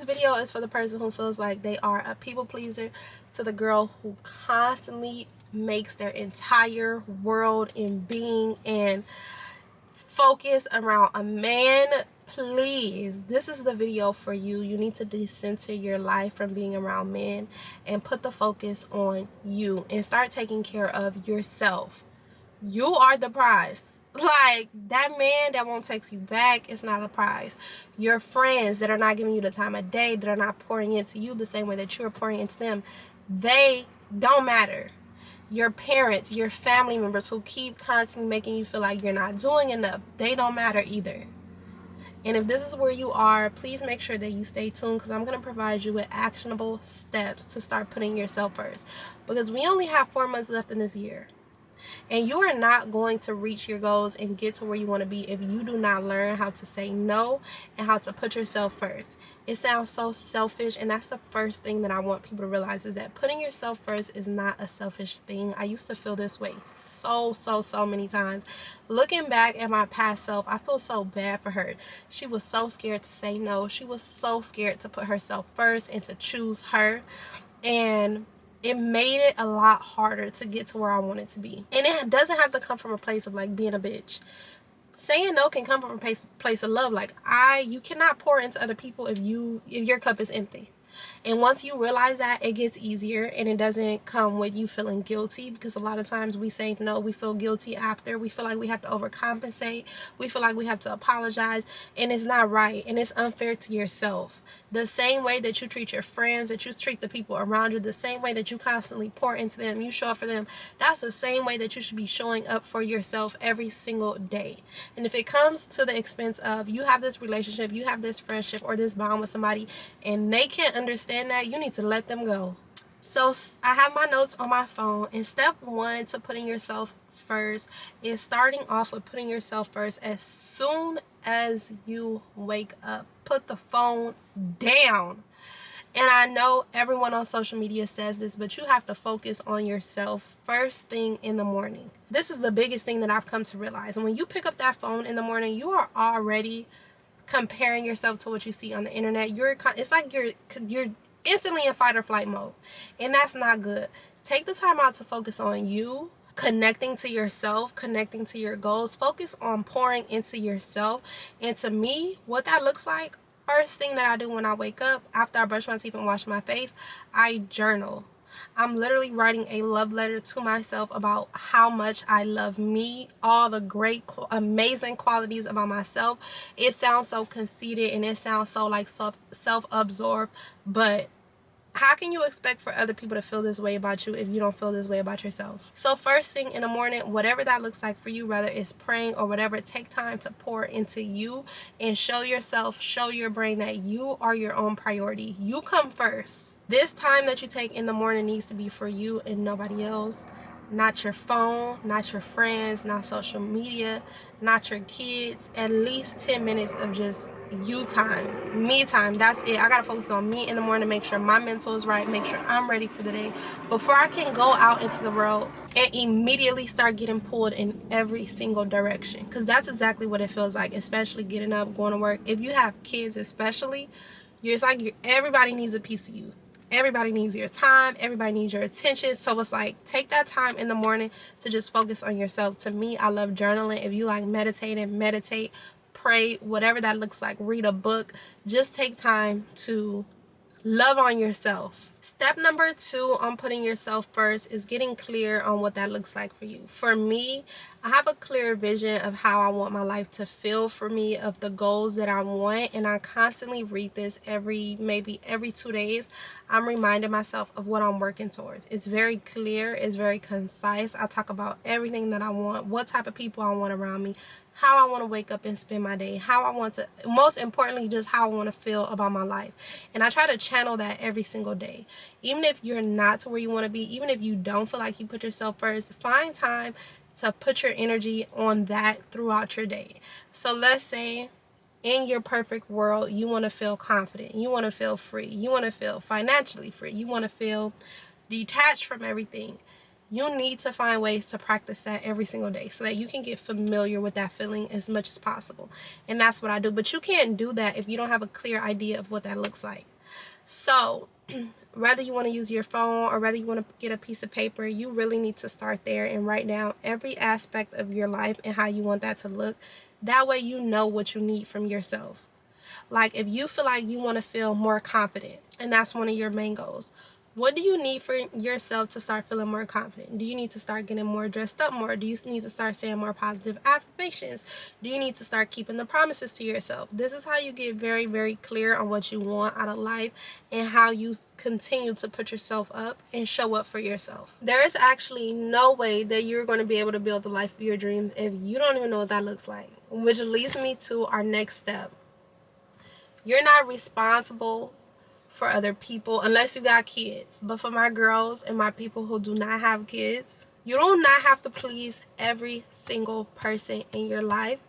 this video is for the person who feels like they are a people pleaser, to the girl who constantly makes their entire world and being and focus around a man. Please, this is the video for you. You need to decenter your life from being around men and put the focus on you and start taking care of yourself. You are the prize. Like, that man that won't text you back is not a prize. Your friends that are not giving you the time of day, that are not pouring into you the same way that you're pouring into them, they don't matter. Your parents, your family members who keep constantly making you feel like you're not doing enough, they don't matter either. And if this is where you are, please make sure that you stay tuned, because I'm going to provide you with actionable steps to start putting yourself first. Because we only have 4 months left in this year. And you are not going to reach your goals and get to where you want to be if you do not learn how to say no and how to put yourself first. It sounds so selfish, and that's the first thing that I want people to realize, is that putting yourself first is not a selfish thing. I used to feel this way so many times. Looking back at my past self, I feel so bad for her. She was so scared to say no. She was so scared to put herself first and to choose her. And it made it a lot harder to get to where I wanted to be. And it doesn't have to come from a place of like being a bitch. Saying no can come from a place of love. Like, you cannot pour into other people if your cup is empty. And once you realize that, it gets easier, and it doesn't come with you feeling guilty, because a lot of times we say no, we feel guilty after. We feel like we have to overcompensate. We feel like we have to apologize, and it's not right, and it's unfair to yourself. The same way that you treat your friends, that you treat the people around you, the same way that you constantly pour into them, you show up for them, that's the same way that you should be showing up for yourself every single day. And if it comes to the expense of you have this relationship, you have this friendship or this bond with somebody, and they can't understand that, you need to let them go. So I have my notes on my phone, and step 1 to putting yourself first is starting off with putting yourself first as soon as you wake up. Put the phone down. And I know everyone on social media says this, but you have to focus on yourself first thing in the morning. This is the biggest thing that I've come to realize. And when you pick up that phone in the morning, you are already comparing yourself to what you see on the internet. It's like you're instantly in fight or flight mode, and that's not good. Take the time out to focus on you, connecting to yourself, connecting to your goals. Focus on pouring into yourself. And to me, what that looks like, first thing that I do when I wake up, after I brush my teeth and wash my face, I journal. I'm literally writing a love letter to myself about how much I love me, all the great, amazing qualities about myself. It sounds so conceited, and it sounds so like self-absorbed, but how can you expect for other people to feel this way about you if you don't feel this way about yourself? So first thing in the morning, whatever that looks like for you, whether it's praying or whatever, take time to pour into you and show yourself, show your brain that you are your own priority. You come first. This time that you take in the morning needs to be for you and nobody else. Not your phone, not your friends, not social media, not your kids. At least 10 minutes of just you time, me time. That's it. I gotta focus on me in the morning, make sure my mental is right, make sure I'm ready for the day before I can go out into the world and immediately start getting pulled in every single direction. Because that's exactly what it feels like, especially getting up, going to work. If you have kids especially, it's like everybody needs a piece of you. Everybody needs your time. Everybody needs your attention. So it's like, take that time in the morning to just focus on yourself. To me, I love journaling. If you like meditating, meditate, pray, whatever that looks like, read a book. Just take time to love on yourself. Step number 2 on putting yourself first is getting clear on what that looks like for you. For me, I have a clear vision of how I want my life to feel for me, of the goals that I want, and I constantly read this maybe every 2 days. I'm reminding myself of what I'm working towards. It's very clear, it's very concise. I talk about everything that I want, what type of people I want around me, how I want to wake up and spend my day, how I want to, most importantly, just how I want to feel about my life. And I try to channel that every single day. Even if you're not to where you want to be, even if you don't feel like you put yourself first, find time to put your energy on that throughout your day. So let's say in your perfect world, you want to feel confident, you want to feel free, you want to feel financially free, you want to feel detached from everything. You need to find ways to practice that every single day so that you can get familiar with that feeling as much as possible. And that's what I do. But you can't do that if you don't have a clear idea of what that looks like. So whether you want to use your phone or whether you want to get a piece of paper, you really need to start there and write down every aspect of your life and how you want that to look. That way you know what you need from yourself. Like if you feel like you want to feel more confident and that's one of your main goals, what do you need for yourself to start feeling more confident? Do you need to start getting more dressed up more? Do you need to start saying more positive affirmations? Do you need to start keeping the promises to yourself? This is how you get very, very clear on what you want out of life and how you continue to put yourself up and show up for yourself. There is actually no way that you're going to be able to build the life of your dreams if you don't even know what that looks like. Which leads me to our next step. You're not responsible for other people unless you got kids. But for my girls and my people who do not have kids, you do not have to please every single person in your life,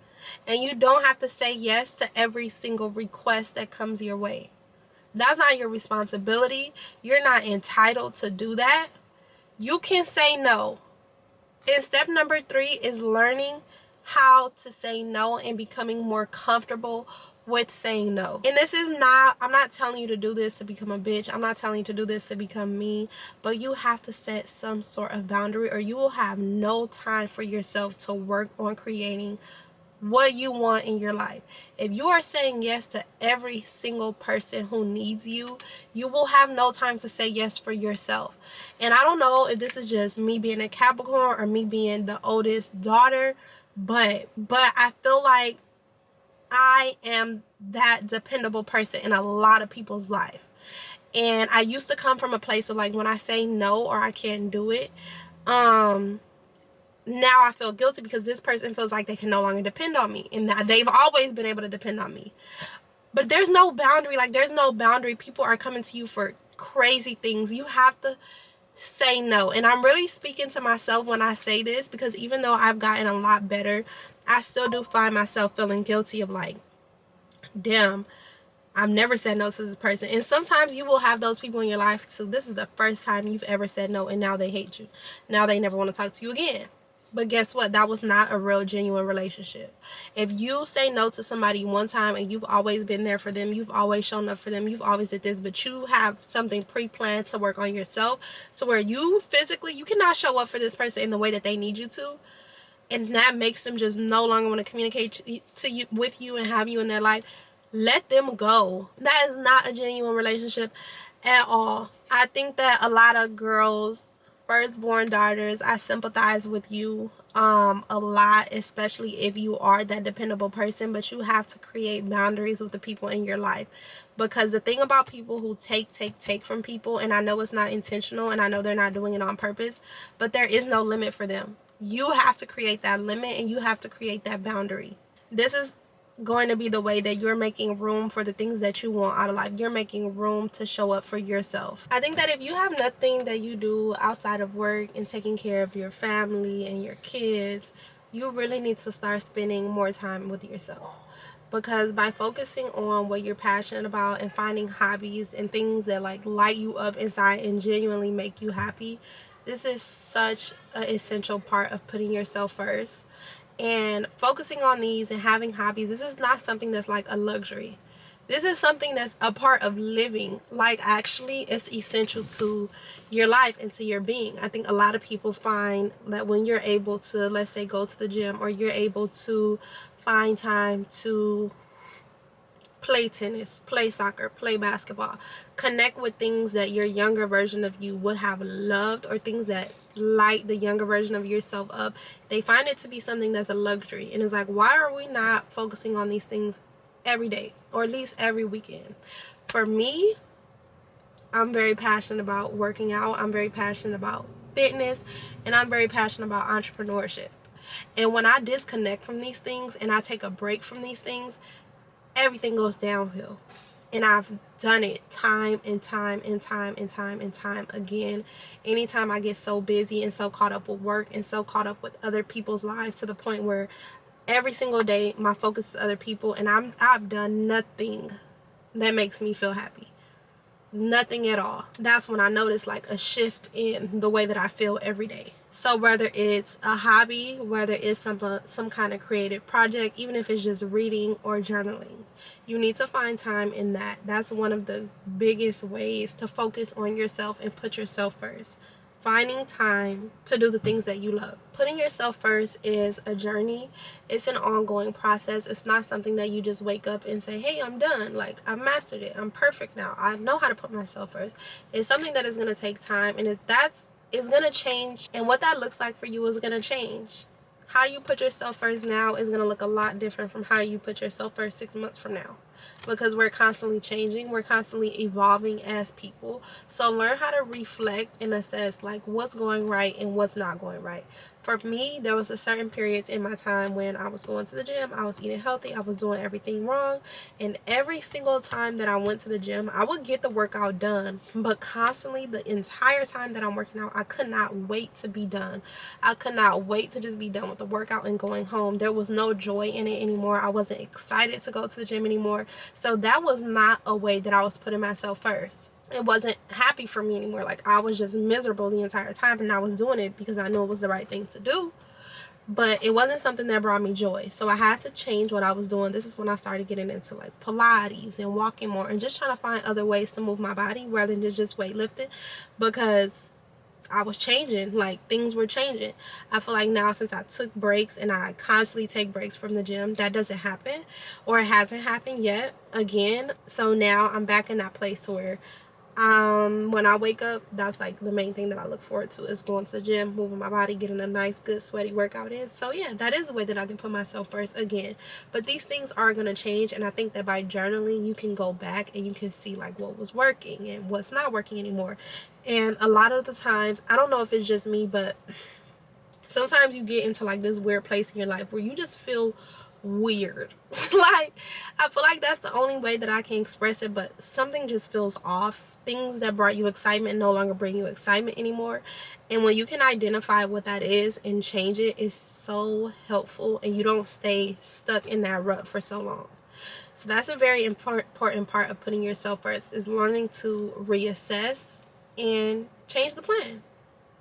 and you don't have to say yes to every single request that comes your way. That's not your responsibility. You're not entitled to do that. You can say no. And step number 3 is learning how to say no and becoming more comfortable with saying no. And this is not, I'm not telling you to do this to become a bitch. I'm not telling you to do this to become me. But you have to set some sort of boundary or you will have no time for yourself to work on creating what you want in your life. If you are saying yes to every single person who needs you, you will have no time to say yes for yourself. And I don't know if this is just me being a Capricorn or me being the oldest daughter, but I feel like I am that dependable person in a lot of people's life. And I used to come from a place of like, when I say no or I can't do it, now I feel guilty because this person feels like they can no longer depend on me, and that they've always been able to depend on me. But there's no boundary. Like, there's no boundary. People are coming to you for crazy things. You have to say no. And I'm really speaking to myself when I say this, because even though I've gotten a lot better, I still do find myself feeling guilty of like, damn, I've never said no to this person. And sometimes you will have those people in your life too. This is the first time you've ever said no, and now they hate you. Now they never want to talk to you again. But guess what? That was not a real, genuine relationship. If you say no to somebody one time and you've always been there for them, you've always shown up for them, you've always did this, but you have something pre-planned to work on yourself to where you physically, you cannot show up for this person in the way that they need you to, and that makes them just no longer want to communicate to you, with you, and have you in their life, let them go. That is not a genuine relationship at all. I think that a lot of girls, firstborn daughters, I sympathize with you a lot, especially if you are that dependable person. But you have to create boundaries with the people in your life, because the thing about people who take from people, and I know it's not intentional and I know they're not doing it on purpose, but there is no limit for them. You have to create that limit and you have to create that boundary. This is going to be the way that you're making room for the things that you want out of life. You're making room to show up for yourself. I think that if you have nothing that you do outside of work and taking care of your family and your kids, you really need to start spending more time with yourself. Because by focusing on what you're passionate about and finding hobbies and things that like light you up inside and genuinely make you happy, this is such an essential part of putting yourself first. And focusing on these and having hobbies, this is not something that's like a luxury. This is something that's a part of living. Like, actually, it's essential to your life and to your being. I think a lot of people find that when you're able to, let's say, go to the gym, or you're able to find time to play tennis, play soccer, play basketball, connect with things that your younger version of you would have loved, or things that light the younger version of yourself up, they find it to be something that's a luxury. And it's like, why are we not focusing on these things every day, or at least every weekend? For me, I'm very passionate about working out, I'm very passionate about fitness, and I'm very passionate about entrepreneurship. And when I disconnect from these things and I take a break from these things, everything goes downhill. And I've done it time and time and time and time and time again. Anytime I get so busy and so caught up with work and so caught up with other people's lives, to the point where every single day my focus is other people, and I've done nothing that makes me feel happy. Nothing at all. That's when I notice like a shift in the way that I feel every day. So whether it's a hobby, whether it's some kind of creative project, even if it's just reading or journaling, you need to find time in that. That's one of the biggest ways to focus on yourself and put yourself first. Finding time to do the things that you love. Putting yourself first is a journey. It's an ongoing process. It's not something that you just wake up and say, hey, I'm done. Like, I've mastered it. I'm perfect now. I know how to put myself first. It's something that is going to take time, and if that's is going to change, and what that looks like for you is going to change. How you put yourself first now is going to look a lot different from how you put yourself first 6 months from now, because we're constantly changing, we're constantly evolving as people. So learn how to reflect and assess like what's going right and what's not going right. For me, there was a certain periods in my time when I was going to the gym, I was eating healthy, I was doing everything wrong, and every single time that I went to the gym, I would get the workout done, but constantly the entire time that I'm working out, I could not wait to be done. I could not wait to just be done with the workout and going home. There was no joy in it anymore. I wasn't excited to go to the gym anymore. So that was not a way that I was putting myself first. It wasn't happy for me anymore. Like, I was just miserable the entire time, and I was doing it because I knew it was the right thing to do, but it wasn't something that brought me joy. So I had to change what I was doing. This is when I started getting into like Pilates and walking more and just trying to find other ways to move my body rather than just weightlifting, because I was changing. Like, things were changing. I feel like now, since I took breaks, and I constantly take breaks from the gym, that doesn't happen, or it hasn't happened yet again. So now I'm back in that place to where when I wake up, that's like the main thing that I look forward to, is going to the gym, moving my body, getting a nice good sweaty workout in. So yeah, that is a way that I can put myself first again. But these things are going to change, and I think that by journaling you can go back and you can see like what was working and what's not working anymore. And a lot of the times, I don't know if it's just me, but sometimes you get into like this weird place in your life where you just feel weird. Like, I feel like that's the only way that I can express it, but something just feels off. Things that brought you excitement no longer bring you excitement anymore. And when you can identify what that is and change it, is so helpful, and you don't stay stuck in that rut for so long. So that's a very important part of putting yourself first, is learning to reassess and change the plan.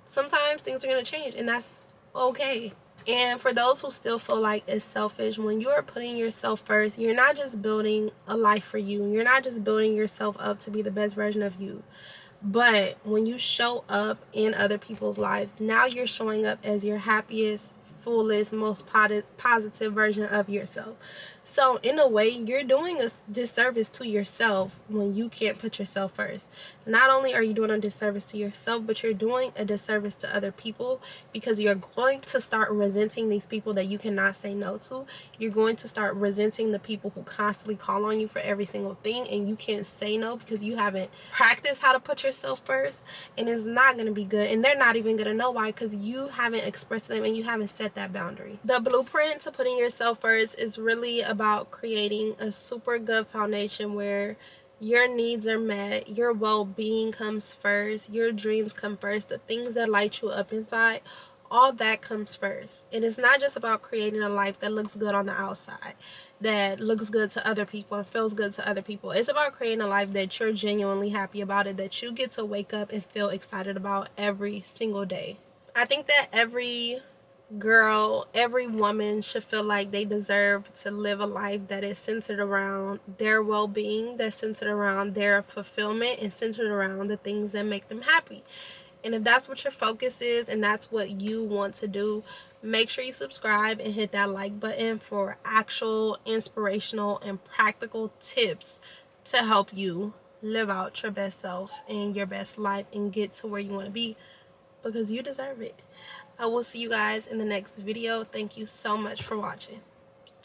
Sometimes things are going to change, and that's okay. And for those who still feel like it's selfish, when you are putting yourself first, you're not just building a life for you. You're not just building yourself up to be the best version of you. But when you show up in other people's lives, now you're showing up as your happiest, fullest, most positive version of yourself. So in a way, you're doing a disservice to yourself when you can't put yourself first. Not only are you doing a disservice to yourself, but you're doing a disservice to other people, because you're going to start resenting these people that you cannot say no to. You're going to start resenting the people who constantly call on you for every single thing, and you can't say no because you haven't practiced how to put yourself first, and it's not going to be good, and they're not even going to know why, because you haven't expressed them and you haven't set that boundary. The blueprint to putting yourself first is really about creating a super good foundation where your needs are met, your well-being comes first, your dreams come first, the things that light you up inside, all that comes first. And it's not just about creating a life that looks good on the outside, that looks good to other people and feels good to other people. It's about creating a life that you're genuinely happy about it, that you get to wake up and feel excited about every single day. I think that every girl, every woman should feel like they deserve to live a life that is centered around their well-being, that's centered around their fulfillment, and centered around the things that make them happy. And if that's what your focus is and that's what you want to do, make sure you subscribe and hit that like button for actual inspirational and practical tips to help you live out your best self and your best life and get to where you want to be, because you deserve it. I will see you guys in the next video. Thank you so much for watching.